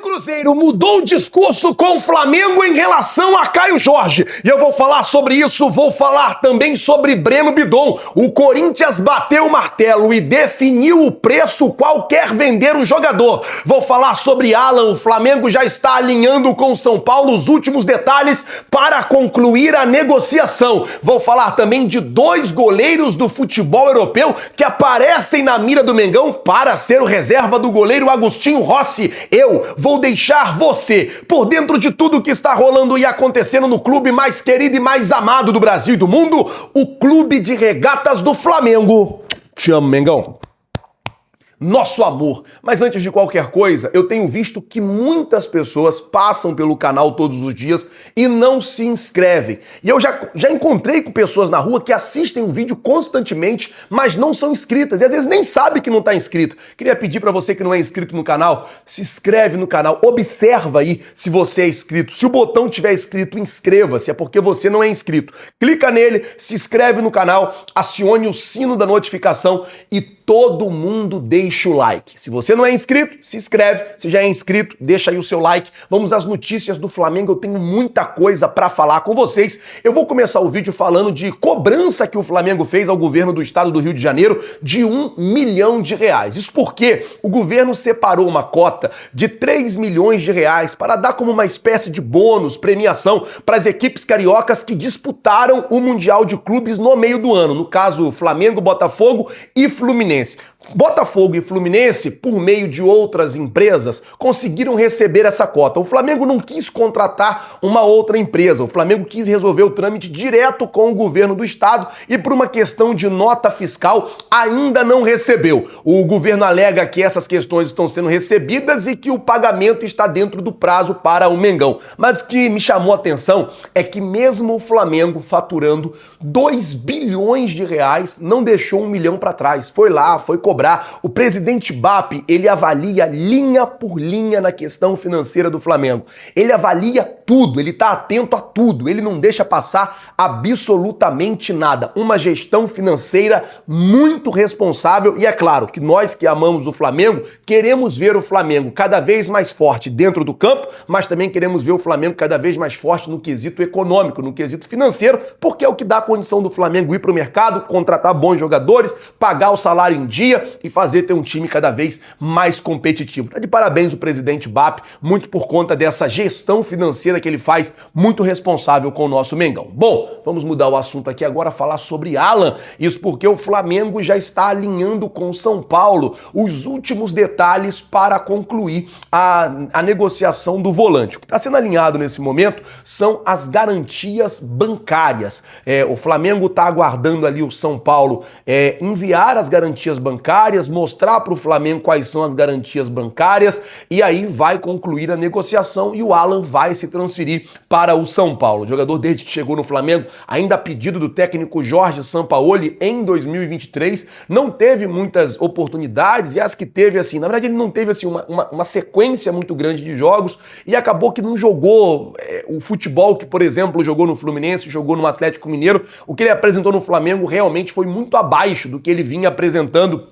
Cruzeiro mudou o discurso com o Flamengo em relação a Caio Jorge. E eu vou falar sobre isso, vou falar também sobre Breno Bidon. O Corinthians bateu o martelo e definiu o preço qual quer vender o jogador. Vou falar sobre Alan, o Flamengo já está alinhando com o São Paulo os últimos detalhes para concluir a negociação. Vou falar também de dois goleiros do futebol europeu que aparecem na mira do Mengão para ser o reserva do goleiro Agostinho Rossi. Eu vou deixar você por dentro de tudo que está rolando e acontecendo no clube mais querido e mais amado do Brasil e do mundo, o Clube de Regatas do Flamengo. Te amo, Mengão. Nosso amor. Mas antes de qualquer coisa, eu tenho visto que muitas pessoas passam pelo canal todos os dias e não se inscrevem. E eu já encontrei com pessoas na rua que assistem o vídeo constantemente, mas não são inscritas. E às vezes nem sabe que não está inscrito. Queria pedir para você que não é inscrito no canal, se inscreve no canal, observa aí se você é inscrito. Se o botão tiver escrito inscreva-se, é porque você não é inscrito. Clica nele, se inscreve no canal, acione o sino da notificação e todo mundo deixa o like. Se você não é inscrito, se inscreve. Se já é inscrito, deixa aí o seu like. Vamos às notícias do Flamengo. Eu tenho muita coisa para falar com vocês. Eu vou começar o vídeo falando de cobrança que o Flamengo fez ao governo do estado do Rio de Janeiro de R$1 milhão. Isso porque o governo separou uma cota de R$3 milhões para dar como uma espécie de bônus, premiação para as equipes cariocas que disputaram o Mundial de Clubes no meio do ano. No caso, Flamengo, Botafogo e Fluminense. Botafogo e Fluminense, por meio de outras empresas, conseguiram receber essa cota. O Flamengo não quis contratar uma outra empresa. O Flamengo quis resolver o trâmite direto com o governo do estado e por uma questão de nota fiscal ainda não recebeu. O governo alega que essas questões estão sendo recebidas e que o pagamento está dentro do prazo para o Mengão. Mas o que me chamou a atenção é que mesmo o Flamengo faturando R$2 bilhões não deixou R$1 milhão para trás. Foi lá, foi cobrar. O presidente BAP, ele avalia linha por linha na questão financeira do Flamengo. Ele avalia tudo, ele está atento a tudo, ele não deixa passar absolutamente nada. Uma gestão financeira muito responsável e é claro que nós que amamos o Flamengo, queremos ver o Flamengo cada vez mais forte dentro do campo, mas também queremos ver o Flamengo cada vez mais forte no quesito econômico, no quesito financeiro, porque é o que dá a condição do Flamengo ir para o mercado, contratar bons jogadores, pagar o salário em dia e fazer ter um time cada vez mais competitivo. Tá de parabéns o presidente BAP, muito por conta dessa gestão financeira que ele faz, muito responsável com o nosso Mengão. Bom, vamos mudar o assunto aqui agora, falar sobre Alan, isso porque o Flamengo já está alinhando com o São Paulo os últimos detalhes para concluir a negociação do volante. O que está sendo alinhado nesse momento são as garantias bancárias. O Flamengo está aguardando ali o São Paulo enviar as garantias bancárias, mostrar para o Flamengo quais são as garantias bancárias e aí vai concluir a negociação e o Alan vai se transferir para o São Paulo. O jogador desde que chegou no Flamengo, ainda a pedido do técnico Jorge Sampaoli em 2023, não teve muitas oportunidades e as que teve, assim, na verdade ele não teve assim, uma sequência muito grande de jogos e acabou que não jogou o futebol que, por exemplo, jogou no Fluminense, jogou no Atlético Mineiro. O que ele apresentou no Flamengo realmente foi muito abaixo do que ele vinha apresentando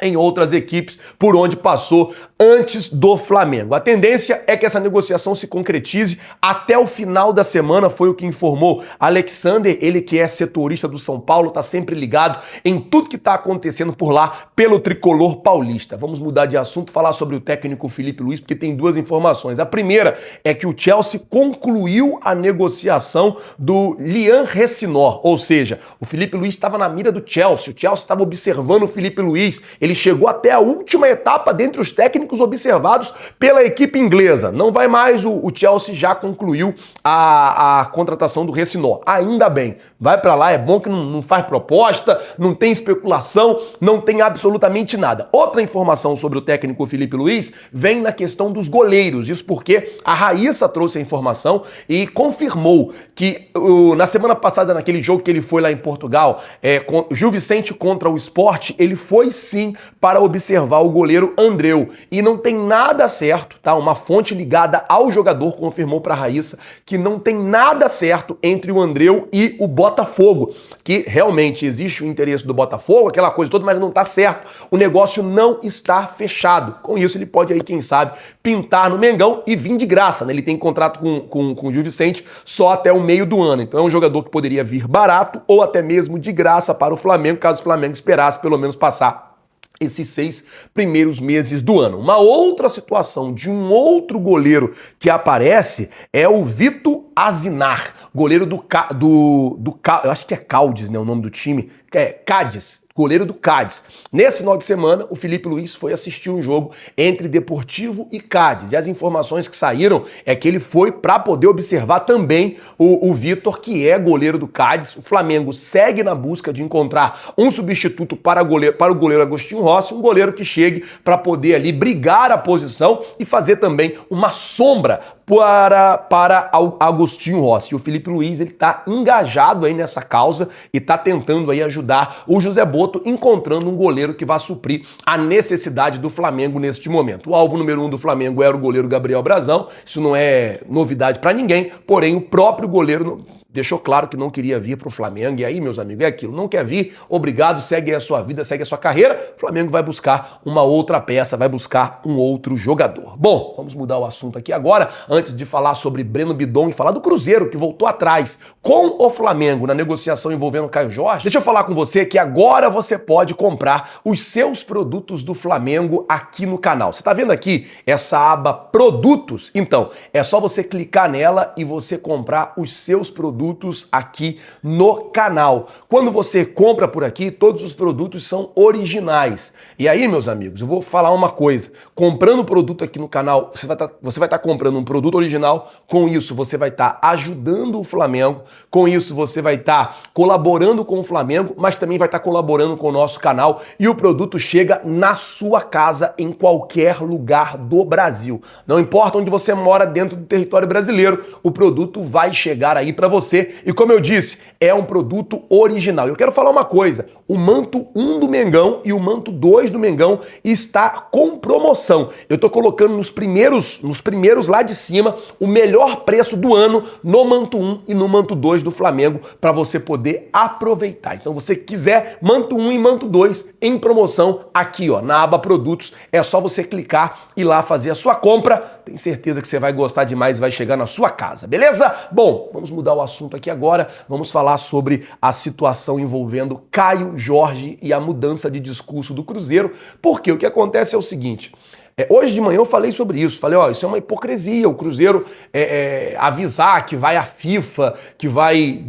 em outras equipes por onde passou antes do Flamengo. A tendência é que essa negociação se concretize até o final da semana, foi o que informou Alexander, ele que é setorista do São Paulo, tá sempre ligado em tudo que tá acontecendo por lá pelo tricolor paulista. Vamos mudar de assunto, falar sobre o técnico Felipe Luiz, porque tem duas informações. A primeira é que o Chelsea concluiu a negociação do Lian Ressinor, ou seja, o Felipe Luiz estava na mira do Chelsea, o Chelsea estava observando o Felipe Luiz, ele chegou até a última etapa dentre os técnicos observados pela equipe inglesa. Não vai mais, o Chelsea já concluiu a contratação do Ressinor. Ainda bem, vai pra lá, é bom que não faz proposta, não tem especulação, não tem absolutamente nada. Outra informação sobre o técnico Felipe Luiz vem na questão dos goleiros. Isso porque a Raíssa trouxe a informação e confirmou que na semana passada, naquele jogo que ele foi lá em Portugal, Gil Vicente contra o Sport, ele foi sim para observar o goleiro Andreu. E não tem nada certo, tá? Uma fonte ligada ao jogador confirmou para a Raíssa que não tem nada certo entre o Andreu e o Botafogo, que realmente existe o interesse do Botafogo, aquela coisa toda, mas não tá certo. O negócio não está fechado. Com isso, ele pode aí, quem sabe, pintar no Mengão e vir de graça, né? Ele tem contrato com o Gil Vicente só até o meio do ano. Então é um jogador que poderia vir barato ou até mesmo de graça para o Flamengo, caso o Flamengo esperasse pelo menos passar esses 6 primeiros meses do ano. Uma outra situação de um outro goleiro que aparece é o Vitor Azinar, goleiro eu acho que é Caldes, né, o nome do time, Cádiz, goleiro do Cádiz. Nesse final de semana, o Felipe Luiz foi assistir um jogo entre Deportivo e Cádiz. E as informações que saíram é que ele foi para poder observar também o Vitor, que é goleiro do Cádiz. O Flamengo segue na busca de encontrar um substituto para o goleiro Agostinho Rossi, um goleiro que chegue para poder ali brigar a posição e fazer também uma sombra para Agostinho Rossi. E o Felipe Luiz, ele tá engajado aí nessa causa e tá tentando aí ajudar o José Botto, encontrando um goleiro que vá suprir a necessidade do Flamengo neste momento. O alvo número 1 do Flamengo era o goleiro Gabriel Brazão, isso não é novidade para ninguém, porém o próprio goleiro deixou claro que não queria vir para o Flamengo. E aí, meus amigos, é aquilo. Não quer vir, obrigado, segue a sua vida, segue a sua carreira. O Flamengo vai buscar uma outra peça, vai buscar um outro jogador. Bom, vamos mudar o assunto aqui agora, antes de falar sobre Breno Bidon e falar do Cruzeiro, que voltou atrás com o Flamengo na negociação envolvendo o Caio Jorge. Deixa eu falar com você que agora você pode comprar os seus produtos do Flamengo aqui no canal. Você tá vendo aqui essa aba Produtos? Então, é só você clicar nela e você comprar os seus produtos aqui no canal. Quando você compra por aqui, todos os produtos são originais. E aí, meus amigos, eu vou falar uma coisa. Comprando produto aqui no canal, você vai estar comprando um produto original. Com isso, você vai estar ajudando o Flamengo. Com isso, você vai estar colaborando com o Flamengo, mas também vai estar colaborando com o nosso canal. E o produto chega na sua casa, em qualquer lugar do Brasil. Não importa onde você mora dentro do território brasileiro, o produto vai chegar aí para você. E como eu disse, é um produto original. Eu quero falar uma coisa, o manto 1 do Mengão e o manto 2 do Mengão está com promoção. Eu tô colocando nos primeiros lá de cima o melhor preço do ano no manto 1 e no manto 2 do Flamengo para você poder aproveitar. Então, você quiser manto 1 e manto 2 em promoção aqui, ó, na aba Produtos, é só você clicar e lá fazer a sua compra. Tenho certeza que você vai gostar demais e vai chegar na sua casa, beleza? Bom, vamos mudar o assunto aqui agora. Vamos falar sobre a situação envolvendo Caio Jorge e a mudança de discurso do Cruzeiro, porque o que acontece é o seguinte. Hoje de manhã eu falei sobre isso, falei, ó, isso é uma hipocrisia, o Cruzeiro avisar que vai à FIFA, que vai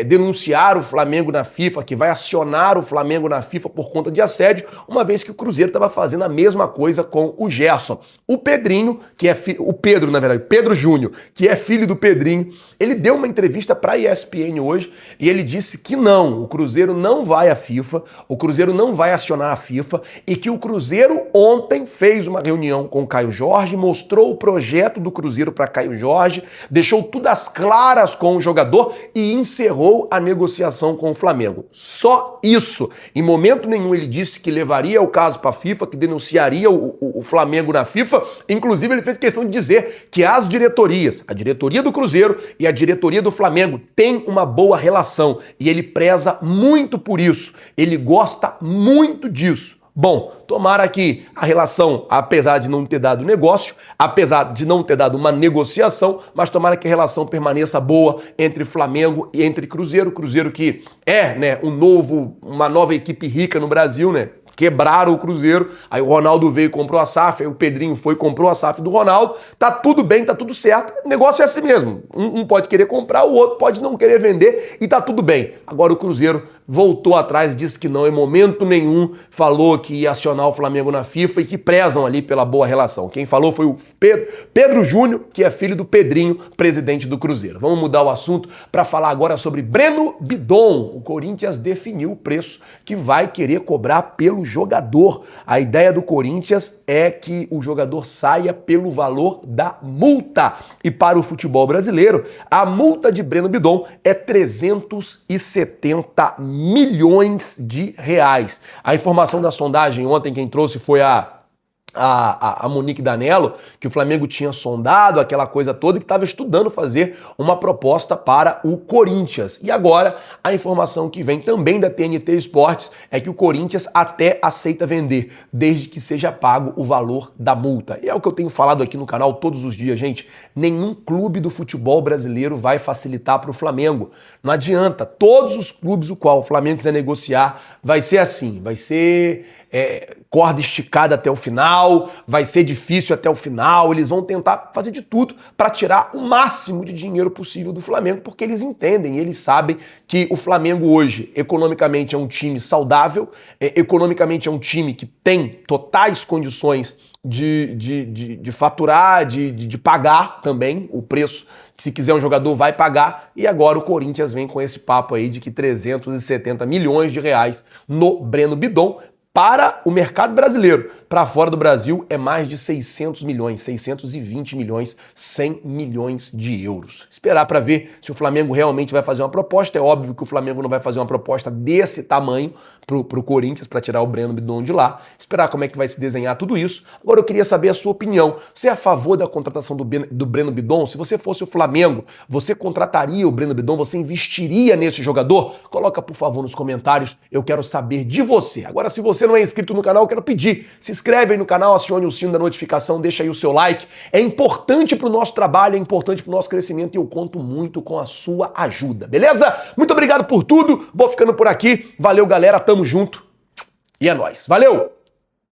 denunciar o Flamengo na FIFA, que vai acionar o Flamengo na FIFA por conta de assédio, uma vez que o Cruzeiro estava fazendo a mesma coisa com o Gerson. O Pedrinho, que é o Pedro, na verdade, Pedro Júnior, que é filho do Pedrinho, ele deu uma entrevista para a ESPN hoje e ele disse que não, o Cruzeiro não vai à FIFA, o Cruzeiro não vai acionar a FIFA e que o Cruzeiro ontem fez uma reunião com o Caio Jorge, mostrou o projeto do Cruzeiro para Caio Jorge, deixou tudo às claras com o jogador e encerrou a negociação com o Flamengo. Só isso. Em momento nenhum ele disse que levaria o caso para a FIFA, que denunciaria o Flamengo na FIFA. Inclusive ele fez questão de dizer que as diretorias, a diretoria do Cruzeiro e a diretoria do Flamengo têm uma boa relação e ele preza muito por isso. Ele gosta muito disso. Bom, tomara que a relação, apesar de não ter dado negócio, apesar de não ter dado uma negociação, mas tomara que a relação permaneça boa entre Flamengo e entre Cruzeiro. Cruzeiro que é, né, uma nova equipe rica no Brasil, né? Quebraram o Cruzeiro, aí o Ronaldo veio e comprou a SAF, aí o Pedrinho foi e comprou a SAF do Ronaldo, tá tudo bem, tá tudo certo, o negócio é assim mesmo, um pode querer comprar, o outro pode não querer vender e tá tudo bem. Agora o Cruzeiro voltou atrás, disse que não, em momento nenhum, falou que ia acionar o Flamengo na FIFA e que prezam ali pela boa relação. Quem falou foi o Pedro Júnior, que é filho do Pedrinho, presidente do Cruzeiro. Vamos mudar o assunto para falar agora sobre Breno Bidon. O Corinthians definiu o preço que vai querer cobrar pelo jogador. A ideia do Corinthians é que o jogador saia pelo valor da multa. E para o futebol brasileiro, a multa de Breno Bidon é 370 milhões de reais. A informação da sondagem ontem quem trouxe foi a a Monique Danello, que o Flamengo tinha sondado, aquela coisa toda, e que estava estudando fazer uma proposta para o Corinthians. E agora, a informação que vem também da TNT Esportes é que o Corinthians até aceita vender, desde que seja pago o valor da multa. E é o que eu tenho falado aqui no canal todos os dias, gente. Nenhum clube do futebol brasileiro vai facilitar para o Flamengo. Não adianta. Todos os clubes o qual o Flamengo quiser negociar, vai ser assim, vai ser corda esticada até o final, vai ser difícil até o final, eles vão tentar fazer de tudo para tirar o máximo de dinheiro possível do Flamengo, porque eles entendem, eles sabem que o Flamengo hoje, economicamente, é um time saudável, economicamente é um time que tem totais condições de faturar, de pagar também o preço. Se quiser um jogador, vai pagar. E agora o Corinthians vem com esse papo aí de que 370 milhões de reais no Breno Bidon. Para o mercado brasileiro, para fora do Brasil, é mais de 600 milhões, 620 milhões, 100 milhões de euros. Esperar para ver se o Flamengo realmente vai fazer uma proposta. É óbvio que o Flamengo não vai fazer uma proposta desse tamanho pro Corinthians, para tirar o Breno Bidon de lá. Esperar como é que vai se desenhar tudo isso. Agora eu queria saber a sua opinião. Você é a favor da contratação do Breno Bidon? Se você fosse o Flamengo, você contrataria o Breno Bidon? Você investiria nesse jogador? Coloca, por favor, nos comentários. Eu quero saber de você. Agora, se você não é inscrito no canal, eu quero pedir. Se inscreve aí no canal, acione o sino da notificação, deixa aí o seu like. É importante pro nosso trabalho, é importante pro nosso crescimento e eu conto muito com a sua ajuda, beleza? Muito obrigado por tudo. Vou ficando por aqui. Valeu, galera. Tamo junto. E é nóis. Valeu!